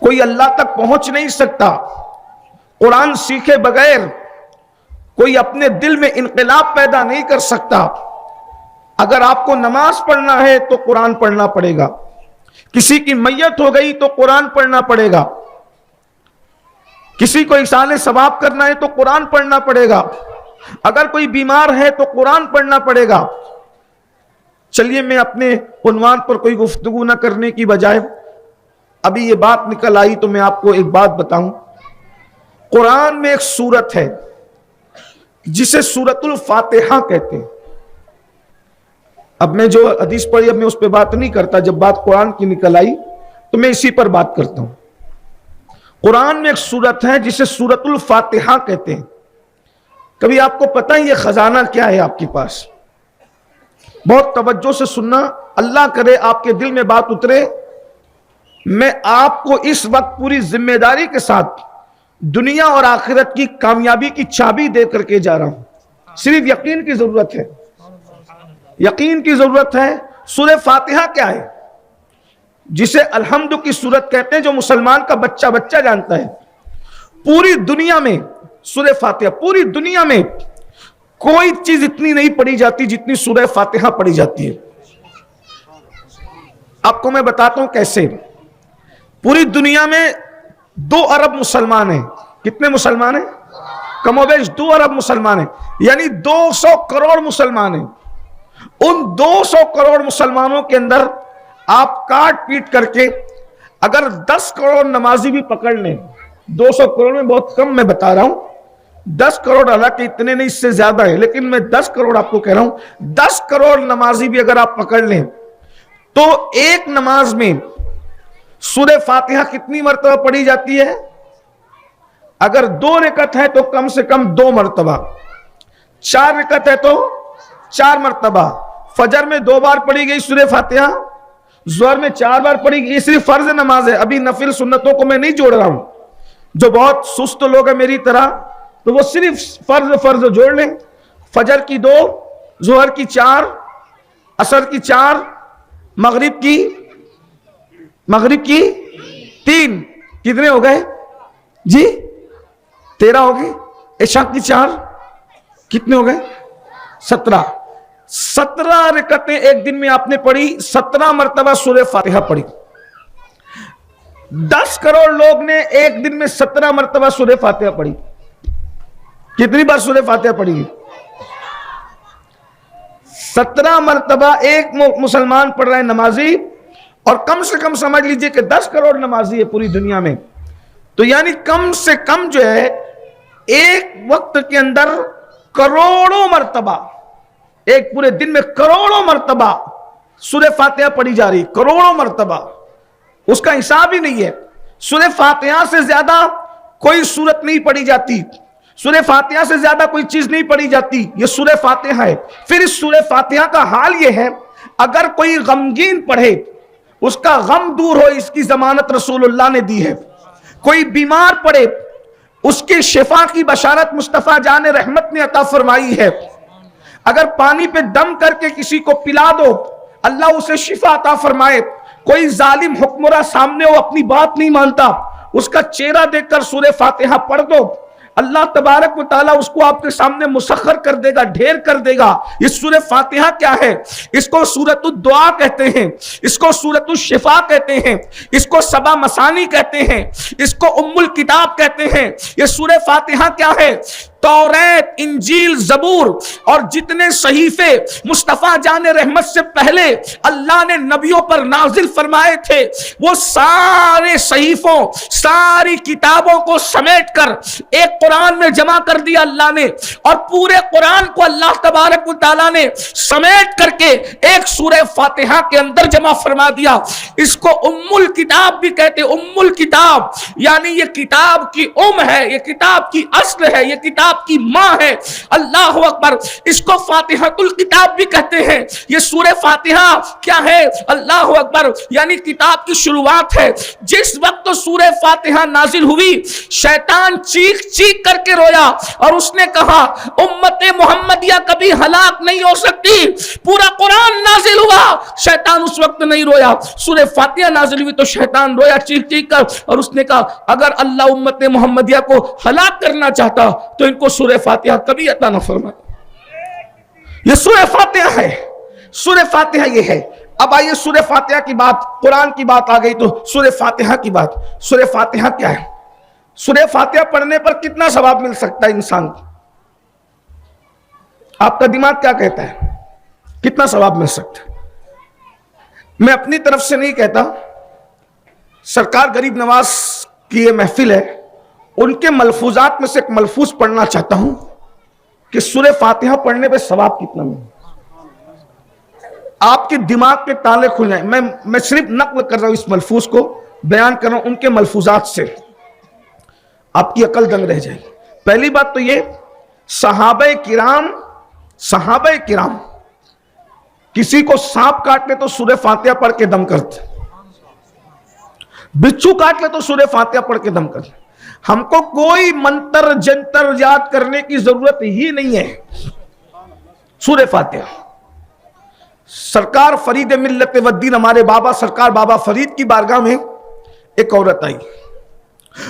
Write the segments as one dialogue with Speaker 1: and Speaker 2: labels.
Speaker 1: کوئی اللہ تک پہنچ نہیں سکتا قرآن سیکھے بغیر، کوئی اپنے دل میں انقلاب پیدا نہیں کر سکتا۔ اگر آپ کو نماز پڑھنا ہے تو قرآن پڑھنا پڑے گا، کسی کی میت ہو گئی تو قرآن پڑھنا پڑے گا، کسی کو ایصال ثواب کرنا ہے تو قرآن پڑھنا پڑے گا، اگر کوئی بیمار ہے تو قرآن پڑھنا پڑے گا۔ چلیے میں اپنے عنوان پر کوئی گفتگو نہ کرنے کی بجائے ابھی یہ بات نکل آئی تو میں آپ کو ایک بات بتاؤں۔ قرآن میں ایک سورت ہے جسے سورۃ الفاتحہ کہتے ہیں۔ اب میں جو حدیث پڑھی اب میں اس پہ بات نہیں کرتا، جب بات قرآن کی نکل آئی تو میں اسی پر بات کرتا ہوں۔ قرآن میں ایک سورت ہے جسے سورۃ الفاتحہ کہتے ہیں۔ کبھی آپ کو پتہ ہے یہ خزانہ کیا ہے آپ کے پاس؟ بہت توجہ سے سننا، اللہ کرے آپ کے دل میں بات اترے۔ میں آپ کو اس وقت پوری ذمہ داری کے ساتھ دنیا اور آخرت کی کامیابی کی چابی دے کر کے جا رہا ہوں، صرف یقین کی ضرورت ہے، یقین کی ضرورت ہے۔ سورہ فاتحہ کیا ہے؟ جسے الحمد کی سورت کہتے ہیں، جو مسلمان کا بچہ بچہ جانتا ہے۔ پوری دنیا میں سورہ فاتحہ، پوری دنیا میں کوئی چیز اتنی نہیں پڑھی جاتی جتنی سورہ فاتحہ پڑھی جاتی ہے۔ آپ کو میں بتاتا ہوں کیسے۔ پوری دنیا میں 2 ارب مسلمان ہیں۔ کتنے مسلمان ہیں؟ کم و بیش 2 ارب مسلمان ہیں، یعنی 200 کروڑ مسلمان ہیں۔ ان 200 کروڑ مسلمانوں کے اندر آپ کاٹ پیٹ کر کے اگر 10 کروڑ نمازی بھی پکڑ لیں، 200 کروڑ میں بہت کم میں بتا رہا ہوں، 10 کروڑ، حالانکہ اتنے نہیں، اس سے زیادہ ہے، لیکن میں 10 کروڑ آپ کو کہہ رہا ہوں، 10 کروڑ نمازی بھی اگر آپ پکڑ لیں تو ایک نماز میں سورہ فاتحہ کتنی مرتبہ پڑھی جاتی ہے؟ اگر 2 رکعت ہے تو کم سے کم 2 مرتبہ، 4 رکعت ہے تو 4 مرتبہ، فجر میں 2 بار پڑھی گئی سورہ فاتحہ، ظہر میں 4 بار پڑھی گئی۔ یہ صرف فرض نماز ہے، ابھی نفل سنتوں کو میں نہیں جوڑ رہا ہوں۔ جو بہت سست لوگ ہیں میری طرح تو وہ صرف فرض جوڑ لیں، فجر کی 2، ظہر کی 4، عصر کی 4، مغرب کی 3، کتنے ہو گئے جی؟ 13 ہو گئے۔ عشاء کی 4، کتنے ہو گئے؟ 17 رکعتیں ایک دن میں آپ نے پڑھی، 17 مرتبہ سورہ فاتحہ پڑھی۔ 10 کروڑ لوگ نے ایک دن میں 17 مرتبہ سورہ فاتحہ پڑھی۔ کتنی بار سورہ فاتحہ پڑھی گئی؟ 17 مرتبہ ایک مسلمان پڑھ رہا ہے نمازی، اور کم سے کم سمجھ لیجئے کہ 10 کروڑ نمازی ہے پوری دنیا میں، تو یعنی کم سے کم جو ہے ایک وقت کے اندر کروڑوں مرتبہ، ایک پورے دن میں کروڑوں مرتبہ سورہ فاتحہ پڑھی جا رہی، کروڑوں مرتبہ، اس کا حساب ہی نہیں ہے۔ سورہ فاتحہ سے زیادہ کوئی سورت نہیں پڑھی جاتی، سورہ فاتحہ سے زیادہ کوئی چیز نہیں پڑھی جاتی، یہ سورہ فاتحہ ہے۔ پھر اس سورہ فاتحہ کا حال یہ ہے، اگر کوئی غمگین پڑھے اس کا غم دور ہو، اس کی ضمانت رسول اللہ نے دی ہے۔ کوئی بیمار پڑھے اس کی شفا کی بشارت مصطفیٰ جان رحمت نے عطا فرمائی ہے۔ اگر پانی پہ دم کر کے کسی کو پلا دو، اللہ اسے شفا عطا فرمائے۔ کوئی ظالم حکمراں سامنے ہو، اپنی بات نہیں مانتا، اس کا چہرہ دیکھ کر سورہ فاتحہ پڑھ دو، اللہ تبارک و تعالیٰ اس کو آپ کے سامنے مسخر کر دے گا، ڈھیر کر دے گا۔ یہ سورہ فاتحہ کیا ہے؟ اس کو سورۃ الدعا کہتے ہیں، اس کو سورۃ الشفا کہتے ہیں، اس کو سبع مثانی کہتے ہیں، اس کو ام الکتاب کہتے ہیں۔ یہ سورہ فاتحہ کیا ہے؟ توریت، انجیل، زبور اور جتنے صحیفے مصطفیٰ جان رحمت سے پہلے اللہ نے نبیوں پر نازل فرمائے تھے، وہ سارے صحیفوں، ساری کتابوں کو سمیٹ کر ایک قرآن میں جمع کر دیا اللہ نے، اور پورے قرآن کو اللہ تبارک و تعالیٰ نے سمیٹ کر کے ایک سورہ فاتحہ کے اندر جمع فرما دیا۔ اس کو ام الکتاب بھی کہتے ہیں، ام الکتاب یعنی یہ کتاب کی ہے، یہ کتاب کی اصل ہے، یہ کتاب کتاب کی ماں ہے. اللہ اکبر. اس کو فاتحۃ الکتاب بھی کہتے ہیں. یہ سورہ فاتحہ کیا ہے؟ اللہ اکبر، یعنی کتاب کی شروعات ہے. جس وقت سورہ فاتحہ نازل ہوئی شیطان چیخ چیخ کر کے رویا اور اس نے کہا امت محمدیہ کبھی ہلاک نہیں ہو سکتی. پورا قرآن نازل ہوا، شیطان اس وقت نہیں رویا. سورہ فاتحہ نازل ہوئی تو شیطان رویا چیخ چیخ کر اور اس نے کہا اگر اللہ امت محمدیہ کو ہلاک کرنا چاہتا تو ان کو سورہ فاتحہ کبھی عطا نہ فرماتا. یہ سورہ فاتحہ ہے. سورہ فاتحہ یہ ہے. اب آئیے سورہ فاتحہ کی بات، قرآن کی بات آ گئی تو سورہ فاتحہ کی بات. سورہ فاتحہ کیا ہے؟ سورہ فاتحہ پڑھنے پر کتنا ثواب مل سکتا ہے انسان کو؟ آپ کا دماغ کیا کہتا ہے؟ کتنا ثواب مل سکتا ہے؟ میں اپنی طرف سے نہیں کہتا، سرکار غریب نواز کی یہ محفل ہے، ان کے ملفوظات میں سے ایک ملفوظ پڑھنا چاہتا ہوں کہ سورہ فاتحہ پڑھنے پہ ثواب کتنا ملے. آپ کے دماغ کے تالے کھل جائیں. میں صرف نقل کر رہا ہوں، اس ملفوظ کو بیان کر رہا ہوں ان کے ملفوظات سے، آپ کی عقل دنگ رہ جائے گی. پہلی بات تو یہ، صحابہ کرام کسی کو سانپ کاٹ لے تو سورہ فاتحہ پڑھ کے دم کرتے، بچھو کاٹ لے تو سورہ فاتحہ پڑھ کے دم کرتے. ہم کو کوئی منتر جنتر یاد کرنے کی ضرورت ہی نہیں ہے. سورہ فاتحہ. سرکار فرید ملت والدین ہمارے بابا سرکار بابا فرید کی بارگاہ میں ایک عورت آئی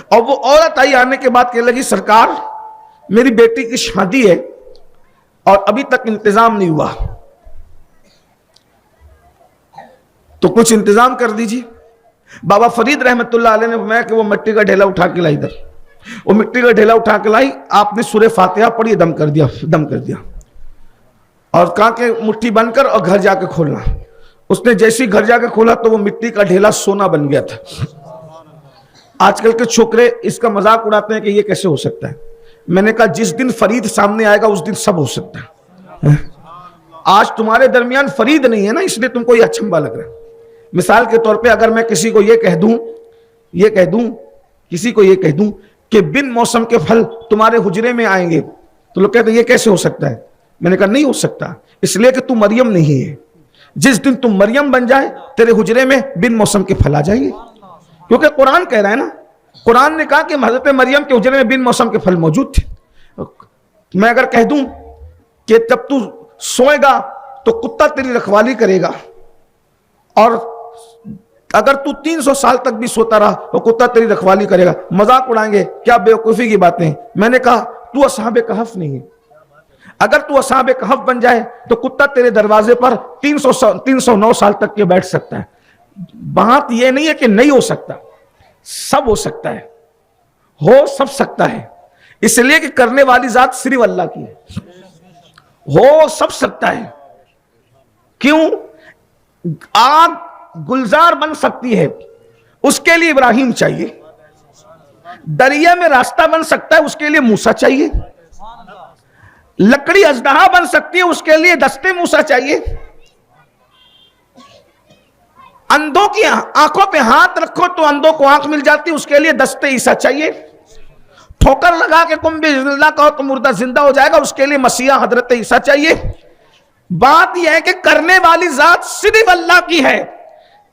Speaker 1: اور وہ عورت آئی، آنے کے بعد کہنے لگی سرکار میری بیٹی کی شادی ہے اور ابھی تک انتظام نہیں ہوا، تو کچھ انتظام کر دیجیے. بابا فرید رحمت اللہ علیہ نے فرمایا کہ وہ مٹی کا ڈھیلا اٹھا کے لائی. ادھر وہ مٹی کا ڈھیلا اٹھا کے لائی، آپ نے سورہ فاتحہ پڑھی، دم کر دیا اور کہا کہ مٹھی بن کر اور گھر جا کے کھولنا. اس نے جیسی گھر جا کے کھولا تو وہ مٹی کا ڈھیلا سونا بن گیا تھا. آج کل کے چھوکرے اس کا مذاق اڑاتے ہیں کہ یہ کیسے ہو سکتا ہے. میں نے کہا جس دن فرید سامنے آئے گا اس دن سب ہو سکتا ہے. آج تمہارے درمیان فرید نہیں ہے نا، اس لیے تم کو یہ اچھمبا لگ رہا ہے. مثال کے طور پہ اگر میں کسی کو یہ کہہ دوں کہ بن موسم کے پھل تمہارے حجرے میں آئیں گے تو لوگ کہتے ہیں یہ کیسے ہو سکتا ہے. میں نے کہا نہیں ہو سکتا، اس لیے کہ تم مریم نہیں ہے. جس دن تم مریم بن جائے تیرے حجرے میں بن موسم کے پھل آ جائیں گے، کیونکہ قرآن کہہ رہا ہے نا. قرآن نے کہا کہ حضرت مریم کے حجرے میں بن موسم کے پھل موجود تھے. میں اگر کہہ دوں کہ جب تو سوئے گا تو کتا تیری رکھوالی کرے گا اور اگر تو 300 سال تک بھی سوتا رہا تو کتا تیری رکھوالی کرے گا، مذاق اڑائیں گے کیا بیوقوفی کی باتیں. میں نے کہا تو اصحاب کہف نہیں ہے. اگر تو اصحاب کہف بن جائے تو کتا تیرے دروازے پر 309 سال تک کے بیٹھ سکتا ہے. بات یہ نہیں ہے کہ نہیں ہو سکتا، سب ہو سکتا ہے، ہو سب سکتا ہے. اس لیے کہ کرنے والی ذات صرف اللہ کی ہے. ہو سب سکتا ہے. کیوں؟ آگ گلزار بن سکتی ہے، اس کے لیے ابراہیم چاہیے. دریا میں راستہ بن سکتا ہے، اس کے لیے موسیٰ چاہیے. لکڑی اژدہا بن سکتی ہے، اس کے لیے دستے موسیٰ چاہیے. اندھوں کی آنکھوں پہ ہاتھ رکھو تو اندھوں کو آنکھ مل جاتی ہے، اس کے لیے دستے عیسیٰ چاہیے. ٹھوکر لگا کے کم بسم اللہ کہو تو مردہ زندہ ہو جائے گا، اس کے لیے مسیح حضرت عیسیٰ چاہیے. بات یہ ہے کہ کرنے والی ذات صرف اللہ کی ہے،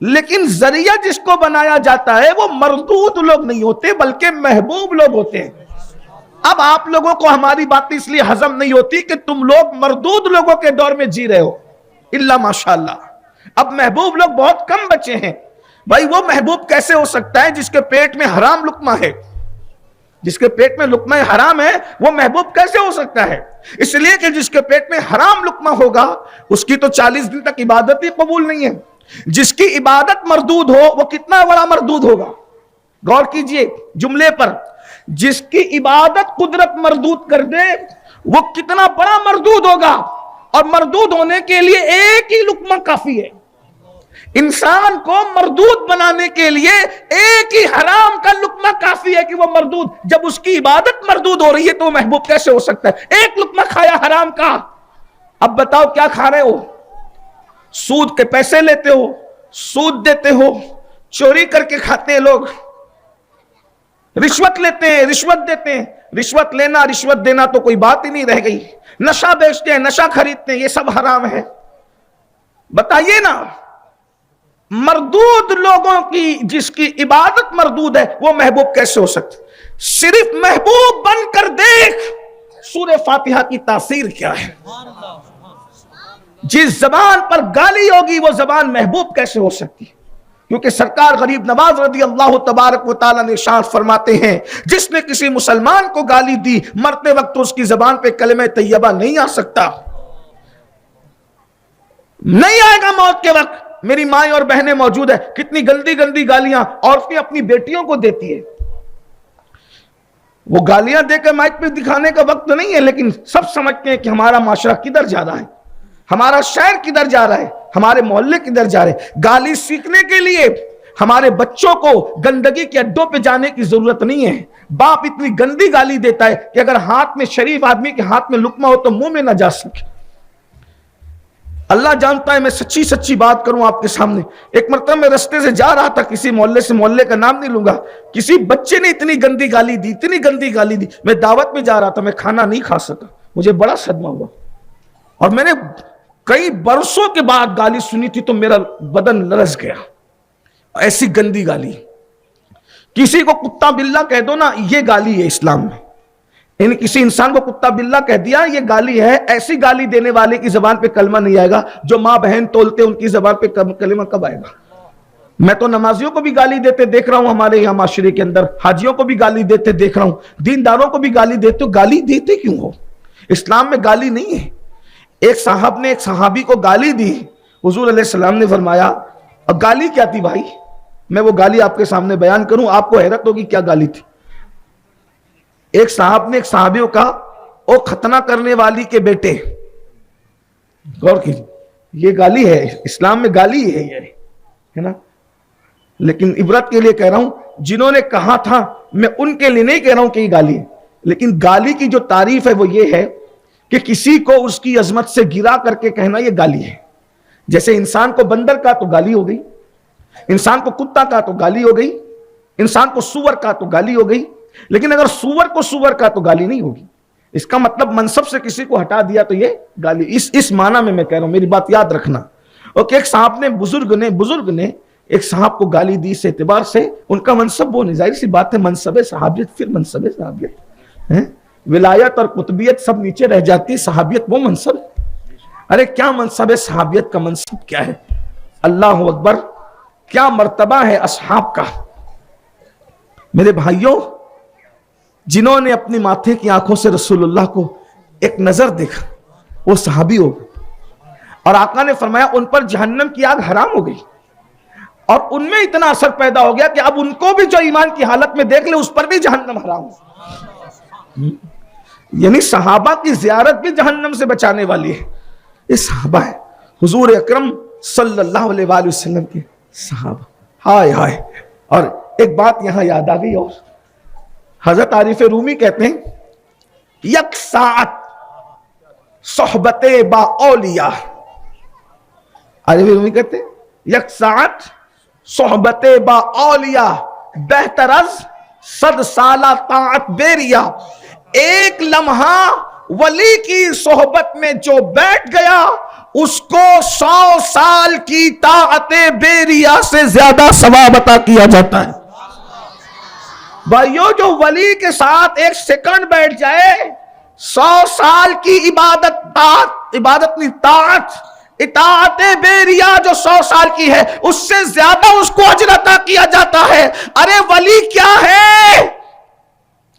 Speaker 1: لیکن ذریعہ جس کو بنایا جاتا ہے وہ مردود لوگ نہیں ہوتے بلکہ محبوب لوگ ہوتے ہیں. اب آپ لوگوں کو ہماری بات اس لیے ہضم نہیں ہوتی کہ تم لوگ مردود لوگوں کے دور میں جی رہے ہو. الا ماشاءاللہ اب محبوب لوگ بہت کم بچے ہیں. بھائی وہ محبوب کیسے ہو سکتا ہے جس کے پیٹ میں حرام لقمہ ہے؟ جس کے پیٹ میں لقمہ حرام ہے وہ محبوب کیسے ہو سکتا ہے؟ اس لیے کہ جس کے پیٹ میں حرام لقمہ ہوگا اس کی تو 40 دن تک عبادت ہی قبول نہیں ہے. جس کی عبادت مردود ہو وہ کتنا بڑا مردود ہوگا. غور کیجئے جملے پر، جس کی عبادت قدرت مردود کر دے وہ کتنا بڑا مردود ہوگا. اور مردود ہونے کے لیے ایک ہی لقمہ کافی ہے. انسان کو مردود بنانے کے لیے ایک ہی حرام کا لقمہ کافی ہے کہ وہ مردود. جب اس کی عبادت مردود ہو رہی ہے تو وہ محبوب کیسے ہو سکتا ہے؟ ایک لقمہ کھایا حرام کا. اب بتاؤ کیا کھا رہے ہو؟ سود کے پیسے لیتے ہو، سود دیتے ہو، چوری کر کے کھاتے ہیں لوگ. رشوت لیتے ہیں، رشوت دیتے ہیں، رشوت لینا رشوت دینا تو کوئی بات ہی نہیں رہ گئی، نشہ بیچتے ہیں، نشہ خریدتے ہیں، یہ سب حرام ہے۔ بتائیے نا، مردود لوگوں کی جس کی عبادت مردود ہے وہ محبوب کیسے ہو سکتے؟ صرف محبوب بن کر دیکھ سورہ فاتحہ کی تاثیر کیا ہے۔ جس زبان پر گالی ہوگی وہ زبان محبوب کیسے ہو سکتی؟ کیونکہ سرکار غریب نواز رضی اللہ تبارک و تعالیٰ نے ارشاد فرماتے ہیں، جس نے کسی مسلمان کو گالی دی مرتے وقت اس کی زبان پہ کلمہ طیبہ نہیں آ سکتا، نہیں آئے گا موت کے وقت۔ میری مائیں اور بہنیں موجود ہیں، کتنی گندی گندی گالیاں عورتیں اپنی بیٹیوں کو دیتی ہے۔ وہ گالیاں دے کر مائک پہ دکھانے کا وقت نہیں ہے، لیکن سب سمجھتے ہیں کہ ہمارا معاشرہ کدھر جا رہا ہے، ہمارا شہر کدھر جا رہا ہے، ہمارے محلے کدھر جا رہے ہیں۔ گالی سیکھنے کے لیے ہمارے بچوں کو گندگی کے اڈوں پہ جانے کی ضرورت نہیں ہے۔ باپ اتنی گندی گالی دیتا ہے کہ اگر ہاتھ میں شریف آدمی کے ہاتھ میں لقمہ ہو تو منہ میں نہ جا سکے۔ اللہ جانتا ہے، میں سچی سچی بات کروں آپ کے سامنے، ایک مرتبہ میں رستے سے جا رہا تھا کسی محلے سے، محلے کا نام نہیں لوں گا، کسی بچے نے اتنی گندی گالی دی، اتنی گندی گالی دی، میں دعوت میں جا رہا تھا، میں کھانا نہیں کھا سکا، مجھے بڑا صدمہ ہوا، اور میں نے کئی برسوں کے بعد گالی سنی تھی تو میرا بدن لرز گیا۔ ایسی گندی گالی، کسی کو کتا بلہ کہہ دو نا، یہ گالی ہے اسلام میں، یعنی کسی انسان کو کتا بلہ کہہ دیا یہ گالی ہے۔ ایسی گالی دینے والے کی زبان پہ کلمہ نہیں آئے گا، جو ماں بہن تولتے ان کی زبان پہ کلمہ کب آئے گا؟ میں تو نمازیوں کو بھی گالی دیتے دیکھ رہا ہوں، ہمارے یہاں معاشرے کے اندر حاجیوں کو بھی گالی دیتے دیکھ رہا ہوں، دینداروں کو بھی گالی دیتے ہو۔ گالی دیتے کیوں ہو؟ اسلام میں گالی نہیں ہے۔ ایک صاحب نے ایک صحابی کو گالی دی، حضور علیہ السلام نے فرمایا، اب گالی کیا تھی بھائی؟ میں وہ گالی آپ کے سامنے بیان کروں، آپ کو حیرت ہوگی کیا گالی تھی۔ ایک صاحب نے ایک صحابی کو کہا، او ختنہ کرنے والی کے بیٹے، غور کیجیے، یہ گالی ہے، اسلام میں گالی ہے نا، لیکن عبرت کے لیے کہہ رہا ہوں، جنہوں نے کہا تھا میں ان کے لیے نہیں کہہ رہا ہوں کہ یہ گالی ہے، لیکن گالی کی جو تعریف ہے وہ یہ ہے کہ کسی کو اس کی عظمت سے گرا کر کے کہنا یہ گالی ہے۔ جیسے انسان کو بندر کا تو گالی ہو گئی، انسان کو کتا کا تو گالی ہو گئی، انسان کو سور کا تو گالی ہو گئی، لیکن اگر سور کو سور کا تو گالی نہیں ہوگی۔ اس کا مطلب منصب سے کسی کو ہٹا دیا تو یہ گالی، اس معنی میں کہہ رہا ہوں، میری بات یاد رکھنا۔ اوکے، ایک صاحب نے بزرگ نے ایک صاحب کو گالی دی اس اعتبار سے ان کا منصب وہ نہیں، ظاہر سی بات ہے، منصب صحابیت، پھر منصب صحابیت، ولایت اور قطبیت سب نیچے رہ جاتی ہے، صحابیت وہ منصب۔ ارے کیا منصب ہے صحابیت کا؟ منصب کیا ہے؟ اللہ اکبر، کیا مرتبہ ہے اصحاب کا۔ میرے بھائیوں، جنہوں نے اپنی ماتھے کی آنکھوں سے رسول اللہ کو ایک نظر دیکھا وہ صحابی ہو گئے، اور آقا نے فرمایا ان پر جہنم کی آگ حرام ہو گئی، اور ان میں اتنا اثر پیدا ہو گیا کہ اب ان کو بھی جو ایمان کی حالت میں دیکھ لے اس پر بھی جہنم حرام ہو۔ یعنی صحابہ کی زیارت بھی جہنم سے بچانے والی ہے۔ یہ صحابہ ہے، حضور اکرم صلی اللہ علیہ وآلہ وسلم کے صحابہ، ہائے ہائے۔ اور ایک بات یہاں یاد آ گئی، اور حضرت عارف رومی کہتے ہیں، یک ساعت صحبت با اولیاء، عارف رومی کہتے ہیں یک ساعت صحبت با اولیاء بہتر از 100 سالہ طاعت بیریا۔ ایک لمحہ ولی کی صحبت میں جو بیٹھ گیا اس کو 100 سال کی طاعت بیریا سے زیادہ ثواب عطا کیا جاتا ہے۔ بھائیو، جو ولی کے ساتھ ایک سیکنڈ بیٹھ جائے 100 سال کی عبادت نہیں، اطاعت بیریا جو 100 سال کی ہے اس سے زیادہ اس کو اجر عطا کیا جاتا ہے۔ ارے ولی کیا ہے؟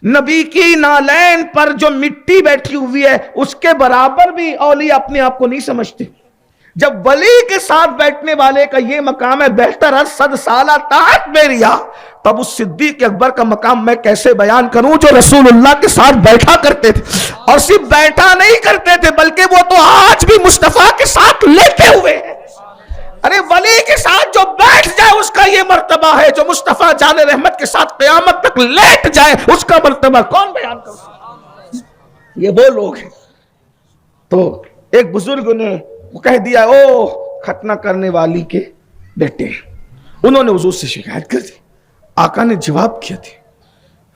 Speaker 1: نبی کی نالین پر جو مٹی بیٹھی ہوئی ہے اس کے برابر بھی اولیاء اپنے آپ کو نہیں سمجھتے۔ جب ولی کے ساتھ بیٹھنے والے کا یہ مقام ہے بہتر از 100 سالہ طاعت بیریا، تب اس صدیق اکبر کا مقام میں کیسے بیان کروں جو رسول اللہ کے ساتھ بیٹھا کرتے تھے، اور صرف بیٹھا نہیں کرتے تھے بلکہ وہ تو آج بھی مصطفیٰ کے ساتھ لیٹے ہوئے ہیں۔ ارے ولی کے ساتھ جو بیٹھ جائے اس کا یہ مرتبہ ہے، جو مصطفیٰ جان رحمت کے ساتھ قیامت تک لیٹ جائے اس کا مرتبہ کون بیان کرتا؟ یہ وہ لوگ ہیں۔ تو ایک بزرگ نے کہہ دیا، او ختنہ کرنے والی کے بیٹے، انہوں نے حضور سے شکایت کر دی۔ آقا نے جواب کیا تھے،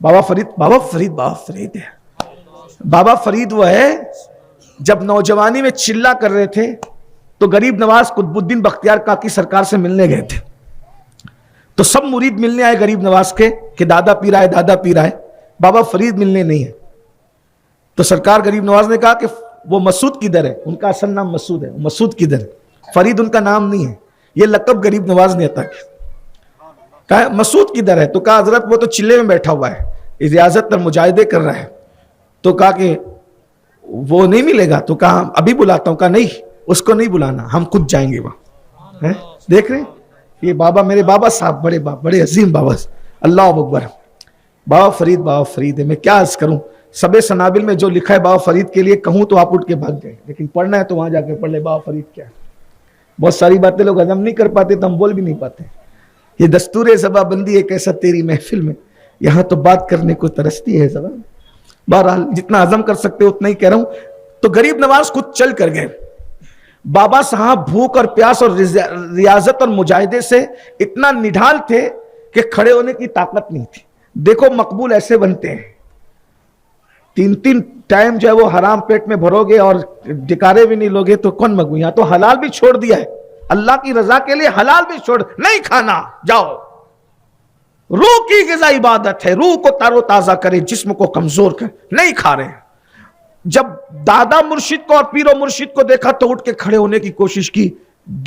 Speaker 1: بابا فرید ہے. بابا فرید وہ ہے جب نوجوانی میں چلا کر رہے تھے تو غریب نواز قطب الدین بختیار کاکی سرکار سے ملنے گئے تھے. تو سب مرید ملنے آئے غریب نواز کے کہ دادا پیر آئے دادا پیر آئے. بابا فرید ملنے نہیں ہے. تو سرکار غریب نواز نے کہا کہ وہ مسعود کدھر ہے؟ ان کا اصل نام مسعود ہے. مسعود کدھر ہے؟ فرید ان کا نام نہیں ہے, یہ لقب غریب نواز نے عطا کیا. کہا مسعود کدھر ہے؟ تو کہا حضرت وہ تو چلے میں بیٹھا ہوا ہے, ریاضت پر مجاہدے کر رہا ہے. تو کہا کہ وہ نہیں ملے گا؟ تو کہا ابھی بلاتا ہوں. کہا نہیں, اس کو نہیں بلانا, ہم خود جائیں گے وہاں. دیکھ رہے ہیں یہ بابا, میرے بابا صاحب, بڑے عظیم بابا, اللہ اکبر. بابا فرید ہے. میں کیا عرض کروں, سب سنابل میں جو لکھا ہے بابا فرید کے لیے کہوں تو آپ اٹھ کے بھاگ جائیں, لیکن پڑھنا ہے تو وہاں جا کے پڑھ لے بابا فرید کیا ہے. بہت ساری باتیں لوگ ہضم نہیں کر پاتے تو ہم بول بھی نہیں پاتے. یہ دستور زباں بندی ایک ایسا تیری محفل میں, یہاں تو بات کرنے کو ترستی ہے زبان. بہرحال جتنا ہضم کر سکتے اتنا ہی کہہ رہا ہوں. تو غریب نواز خود چل کر گئے. بابا صاحب بھوک اور پیاس اور ریاضت اور مجاہدے سے اتنا نڈھال تھے کہ کھڑے ہونے کی طاقت نہیں تھی. دیکھو مقبول ایسے بنتے ہیں, 3 ٹائم جو ہے وہ حرام پیٹ میں بھرو گے اور ڈکارے بھی نہیں لوگے تو کون مقبول. یہاں تو حلال بھی چھوڑ دیا ہے, اللہ کی رضا کے لیے حلال بھی چھوڑ, نہیں کھانا, جاؤ. روح کی غذا عبادت ہے, روح کو تار و تازہ کرے, جسم کو کمزور کرے, نہیں کھا رہے. جب دادا مرشد کو اور پیر و مرشد کو دیکھا تو اٹھ کے کھڑے ہونے کی کوشش کی,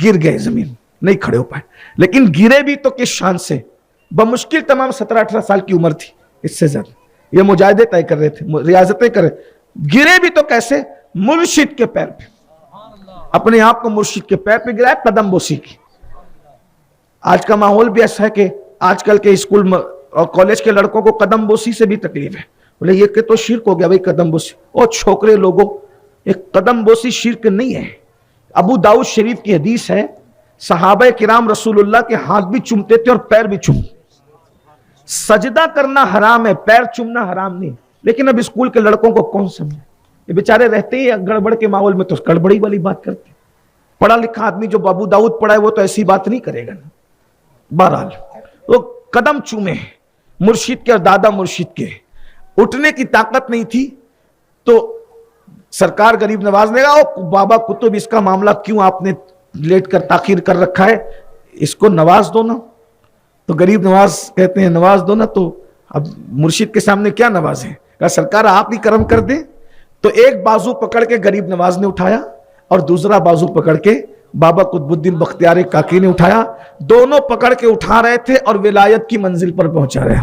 Speaker 1: گر گئے زمین, نہیں کھڑے ہو پائے. لیکن گرے بھی تو کس شان سے, بمشکل تمام 17-18 سال کی عمر تھی, اس سے زیادہ. یہ مجاہدے طے کر رہے تھے, ریاضتیں کر رہے, گرے بھی تو کیسے, مرشد کے پیر پہ, اپنے آپ کو مرشد کے پیر پہ گرائے, قدم بوسی کی. آج کا ماحول بھی ایسا ہے کہ آج کل کے اسکول اور کالج کے لڑکوں کو قدم بوسی سے بھی تکلیف ہے. بولے یہ کہ تو شرک ہو گیا بھائی قدم بوسی. اور چھوکرے لوگوں, ایک قدم بوسی شرک نہیں ہے. ابو داؤد شریف کی حدیث ہے, صحابہ کرام رسول اللہ کے ہاتھ بھی چومتے تھے اور پیر بھی چومتے. سجدہ کرنا حرام ہے, پیر چومنا حرام نہیں. لیکن اب اسکول کے لڑکوں کو کون سمجھے, یہ بیچارے رہتے ہی گڑبڑ کے ماحول میں تو گڑبڑی والی بات کرتے. پڑھا لکھا آدمی جو ابو داؤد پڑھا ہے وہ تو ایسی بات نہیں کرے گا نا. بہرحال وہ قدم چومے مرشد کے اور دادا مرشد کے, اٹھنے کی طاقت نہیں تھی. تو سرکار غریب نواز نے کہا بابا کتب اس کا معاملہ کیوں آپ نے لیٹ کر تاخیر کر رکھا ہے, اس کو نواز دو نا. تو غریب نواز کہتے ہیں نواز دو نا, تو اب مرشد کے سامنے کیا نواز ہے. کہا سرکار آپ ہی کرم کر دیں. تو ایک بازو پکڑ کے غریب نواز نے اٹھایا اور دوسرا بازو پکڑ کے بابا قطب الدین بختیار کاکی نے اٹھایا. دونوں پکڑ کے اٹھا رہے تھے اور ولایت کی منزل پر پہنچا رہے.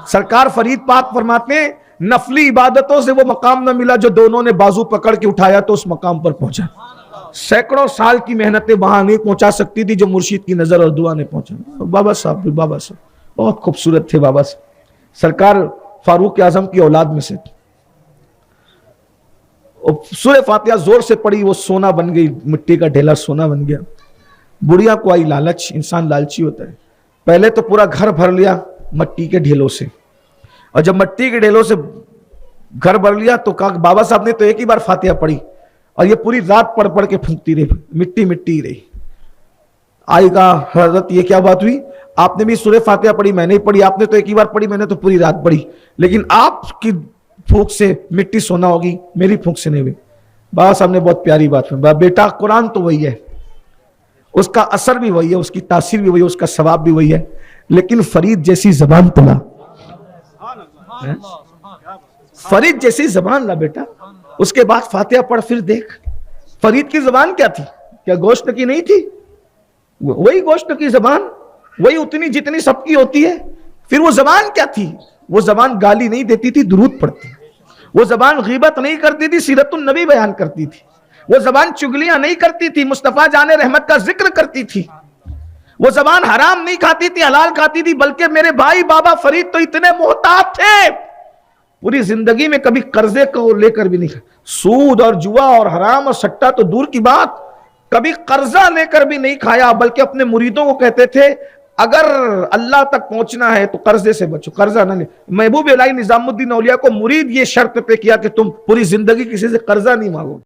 Speaker 1: سرکار فرید پاک فرماتے ہیں نفلی عبادتوں سے وہ مقام نہ ملا جو دونوں نے بازو پکڑ کے اٹھایا تو اس مقام پر پہنچا. سینکڑوں سال کی محنتیں وہاں نہیں پہنچا سکتی تھی جو مرشد کی نظر اور دعا نے پہنچا. بابا صاحب بہت خوبصورت تھے. بابا صاحب سرکار فاروق اعظم کی اولاد میں سے, سورہ فاتحہ زور سے پڑھی, وہ سونا بن گئی, مٹی کا ڈھیلا سونا بن گیا. بڑھیا کو آئی لالچ, انسان لالچی ہوتا ہے. پہلے تو پورا گھر بھر لیا مٹی کے ڈھیلوں سے, اور جب مٹی کے ڈھیلوں سے گھر بھر لیا تو کہا بابا صاحب نے تو ایک ہی بار فاتحہ پڑھی اور یہ پوری رات پڑھ پڑھ کے پھونکتی رہی, مٹی مٹی رہی. آئے گا حضرت یہ کیا بات ہوئی, آپ نے بھی سورہ فاتحہ پڑھی, میں نے پڑھی, آپ نے تو ایک ہی بار پڑھی, میں نے تو پوری رات پڑھی, لیکن آپ کی پھونک سے مٹی سونا ہوگی, میری پھونک سے نہیں ہوئی. بابا صاحب نے بہت پیاری بات ہے, بیٹا قرآن تو وہی ہے, اس کا اثر بھی وہی ہے, اس کی تاثیر بھی وہی ہے, اس کا ثواب بھی وہی ہے, لیکن فرید جیسی زبان پلا, فرید جیسی زبان لا بیٹا. اس کے بعد فاتحہ پڑھ پھر دیکھ فرید کی زبان کیا تھی, کیا گوشت کی نہیں تھی؟ وہی گوشت کی زبان, وہی اتنی جتنی سب کی ہوتی ہے. پھر وہ زبان کیا تھی, وہ زبان گالی نہیں دیتی تھی, درود پڑھتی. وہ زبان غیبت نہیں کرتی تھی, سیرت النبی بیان کرتی تھی. وہ زبان چگلیاں نہیں کرتی تھی, مصطفیٰ جان رحمت کا ذکر کرتی تھی. وہ زبان حرام نہیں کھاتی تھی, حلال کھاتی تھی. بلکہ میرے بھائی بابا فرید تو اتنے محتاط تھے, پوری زندگی میں کبھی قرضے کو لے کر بھی نہیں کھایا. سود اور جوا اور حرام اور سٹا تو دور کی بات, کبھی قرضہ لے کر بھی نہیں کھایا. بلکہ اپنے مریدوں کو کہتے تھے اگر اللہ تک پہنچنا ہے تو قرضے سے بچو, قرضہ نہ لے. محبوب الہی نظام الدین اولیاء کو مرید یہ شرط پہ کیا کہ تم پوری زندگی کسی سے قرضہ نہیں مانگو.